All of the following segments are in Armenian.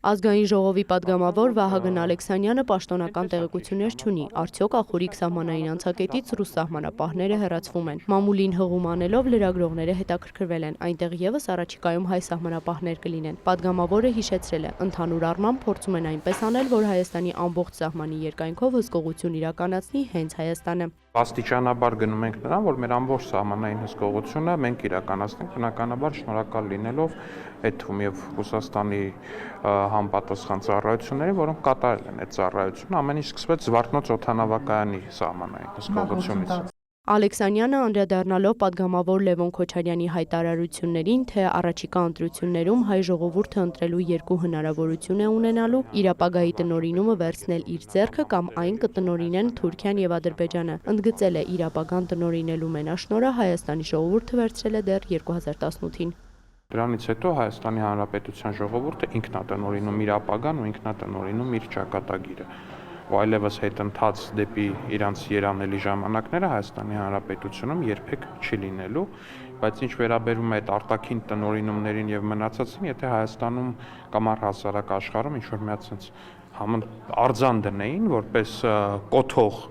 Ազգային ժողովի պատգամավոր Վահագն Ալեքսանյանը պաշտոնական տեղեկություններ չունի, արդյոք ախորիկ սահմանային անցակետից ռուս սահմանապահները հեռացվում են։ Մամուլին հղում անելով լրագրողները հետաքրքրվել են, այնտեղ ևս առաջիկայում հայ սահմանապահներ կլինեն։ Պատգամավորը հիշեցրել է, ընդհանուր առմամբ փորձում են այնպես անել, որ Հայաստանի ամբողջ սահմանի երկայնքով հսկողություն իրականացնի հենց Հայաստանը։ Աստիճանաբար գնում ենք նրան, որ մեր ամբողջ սահմանային հսկողությունը մենք իրականացնենք, բնականաբար շնորհակալ լինելով այդ թվում եւ Ռուսաստանի համապատասխան ծառայությունների, որոնք կատարել են այդ ծառայությունը, ամեն ինչ սկսվեց Զվարթնոց օդանավակայանի սահմանային հսկողությունից։ Ալեքսանյանը անդրադառնալով պատգամավոր Լևոն Քոչարյանի հայտարարություններին, թե առաջիկա ընտրություններում հայ ժողովուրդը ընտրելու երկու հնարավորություն է ունենալու՝ իր ապագայի տնօրինումը վերցնել իր ձեռքը կամ այն կտնօրինեն Թուրքիան եւ Ադրբեջանը, ընդգծել է իր ապագան տնօրինելու մենաշնորհը Հայաստանի ժողովուրդը վերցրել է դեռ 2018-ին։ Դրանից հետո Հայաստանի Հանրապետության ժողովուրդը ինքն է տնօրինում իր ապագան ու ինքն է տնօրինում իր ճակատագիրը։ Ու այլևս հետընթաց դեպի իրանց երանելի ժամանակները Հայաստանի Հանրապետությունում երբեք չի լինելու, բայց ինչ վերաբերում է այդ արտաքին տնօրինումներին եւ մնացածին, եթե Հայաստանում կամ առհասարակ աշխարհում ինչ որ մի հատ sense արձան դնեին, որպես կոթող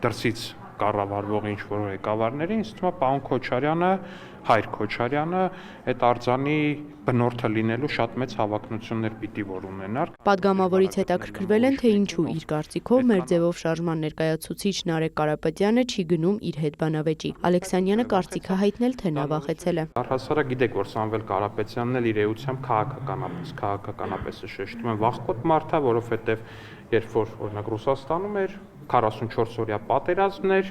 դրսից կառավարվող ինչ որ ղեկավարների, ինձ թվում է պարոն Քոչարյանը, Հայր Քոչարյանը այդ արձանի բնորդը լինելու շատ մեծ հավակնություններ պիտի որ ունենար։ Պատգամավորից հետաքրքրվել են, թե ինչու իր կարծիքով մեր ձևով շարժման ներկայացուցիչ Նարեկ Կարապետյանը չի գնում իր հետ բանավեճի։ Ալեքսանյանը կարծիքը հայտնել, թե նա վախեցել է։ Առհասարակ գիտեք, որ Սամվել Կարապետյանն էլ իր էությամբ քաղաքականապես է շեշտում են վախկոտ մարդ է, որովհետև երբ որ օրինակ Ռուսաստանում էր 44 օրյա պատերազմներ,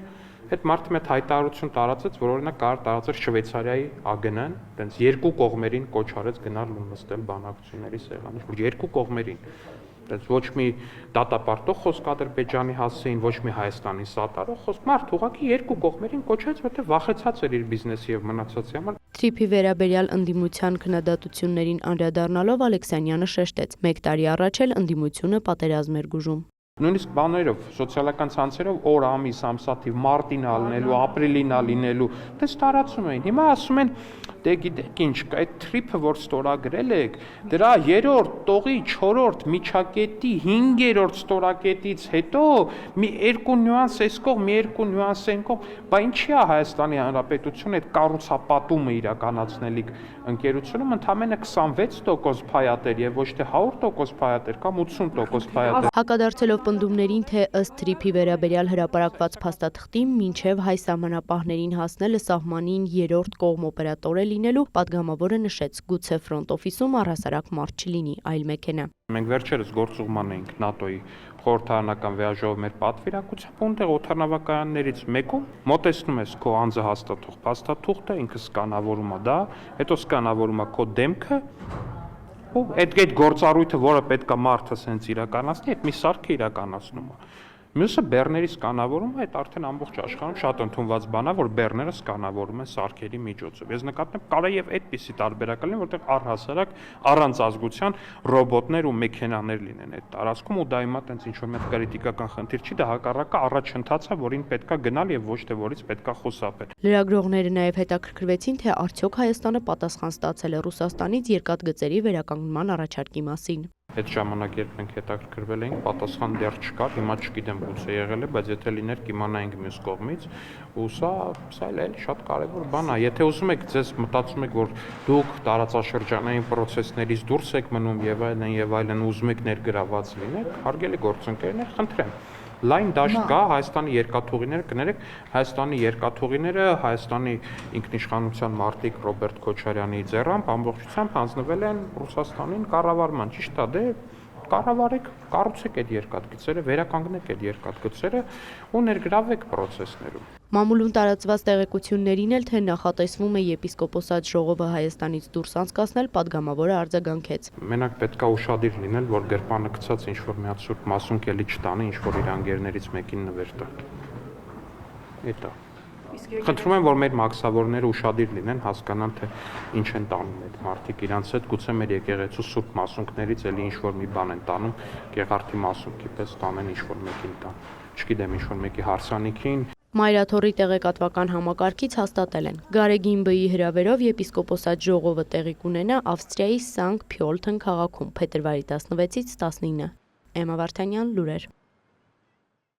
այդ մարդը մեծ հայտարարություն տարածեց, որ օրինակ կարող տարածել Շվեյցարիայի ԱԳՆ-ն, այտենց երկու կողմերին կոչ արեց գնալ ու նստել բանակցությունների սեղանին, որ երկու կողմերին, այտենց ոչ մի դատապարտող խոսք Ադրբեջանի հասցեին, ոչ մի Հայաստանի սատարող խոսք, մարդ ուղղակի երկու կողմերին կոչեց, որտեղ վախեցած էր իր բիզնեսի եւ մնացածի համար։ Թրիփի վերաբերյալ ընդդիմության քննադատություններին անդրադառնալով Ալեքսանյանը շեշտեց. «Մեկ տարի առաջ էլ ընդդիմությունը պատերազմ էր գուժում»։ Նույնիսկ բաներով, սոցիալական ցանցերով օր, ամիս, ամսաթիվ, մարտին ա լինելու, ապրիլին ա լինելու, դες տարածում էին։ Հիմա ասում են, դե գիտեք ինչ, այդ թրիփը, որ ստորագրել եք, դրա 3-րդ տողի 4-րդ միջակետի 5-րդ ստորակետից հետո մի երկու նյուանս էս կողմ, մի երկու նյուանս այն կողմ, բա ինչի է Հայաստանի Հանրապետությունը այդ կառուցապատումը իրականացնելիք ընկերությունում ընդամենը 26% փայատեր եւ ոչ թե 100% փայատեր կամ 80% փայատեր։ Հակադարձելով պնդումներին, թե ըստ Թրիփի վերաբերյալ հրապարակված փաստաթղթին մինչև հայ սահմանապահներին հասնելը սահմանին 3-րդ կողմ օպերատոր է լինելու, պատգամավորը նշեց, գուցե ֆրոնտ օֆիսում առհասարակ մարդ չլինի, այլ մեքենա։ Մենք վերջերս գործուղման էինք ՆԱՏՕ-ի խորհրդարանական վեաժողովի մեր պատվիրակությամբ, որտեղ օդանավակայաններից մեկում մոտեցնում ես քո անձը հաստատող փաստաթուղթը, ինքը սկանավորում է դա, հետո սկանավորում է քո դեմքը, ու այդ գործառույթը, որը պետք է մարդը սենց իրականացնի, այդ մի սարքը իրականացնում է։ Մյուսը բեռների սկանավորումը, այդ արդեն ամբողջ աշխարհում շատ ընդունված բան է, որ բեռները սկանավորում են սարքերի միջոցով։ Ես նկատում եմ, կարա եւ այդպիսի տարբերակ լինի, որտեղ առհասարակ առանց ազգության ռոբոտներ ու մեքենաներ լինեն այդ տարածքում, ու դա հիմա տենց ինչ որ մի քրիտիկական խնդիր չի, դա հակառակը առաջընթաց է, որին պետքա գնալ եւ ոչ թե որից պետքա խուսափել։ Լրագրողները նաեւ հետաքրքրվեցին, թե արդյոք Հայաստանը պատասխան ստացել է Ռուսաստանից երկաթգծերի վերականգնման առաջարկի մասին։ Այդ ժամանակ երբ մենք հետաքրքրվել էինք, պատասխան դեռ չկար, հիմա չգիտեմ գուցե եղել է, բայց եթե լիներ կիմանայինք մյուս կողմից, ու սա էլ շատ կարևոր բան է։ Եթե ուզում եք, ձեզ մտածում եք, որ դուք տարածաշրջանային process-ներից դուրս եք մնում եւ այլն, ուզում եք ներգրաված լինեք, հարգելի գործընկերներ, խնդրեմ։ Լայն դաշտ կա, Հայաստանի երկաթուղիները, կներեք, Հայաստանի երկաթուղիները Հայաստանի ինքնիշխանության մարտիկ Ռոբերտ Քոչարյանի ձեռամբ ամբողջությամբ հանձնվել են Ռուսաստանին կառավարման, ճիշտ է, դե կառավարեք, կառուցեք այդ երկաթգծերը, վերականգնեք այդ երկաթգծերը ու ներգրավեք process-ներում։ Մամուլում տարածված տեղեկություններին էլ, թե նախատեսվում է եպիսկոպոսատ ժողովը Հայաստանից դուրս անցկացնել, պատգամավորը արձագանքեց։ Մենակ պետքա ուշադիր լինել, որ գրպանը գցած ինչ որ մի հատ սուրբ մասունք էլի չտանի, ինչ որ իր անգերներից մեկին նվեր տա։ Էտա։ Խնդրում եմ, որ մեր մաքսավորները ուշադիր լինեն, հասկանան, թե ինչ են տանում այդ մարդիկ իրանց հետ, գուցե մեր եկեղեցու սուրբ մասունքներից էլի ինչ որ մի բան են տանում, Գեղարդի մասունքի պես տանեն ինչ որ մեկին տան։ Չգիտեմ, ինչ որ մեկի հարսանիքին։ Մայրաթոռի տեղեկատվական համակարգից հաստատել են. Գարեգին Բ-ի հրավերով եպիսկոպոսատ ժողովը տեղի կունենա Ավստրիայի Սանկտ Փյոլթեն քաղաքում փետրվարի 16-ից 19։ Էմմա Վարդանյան, լուրեր։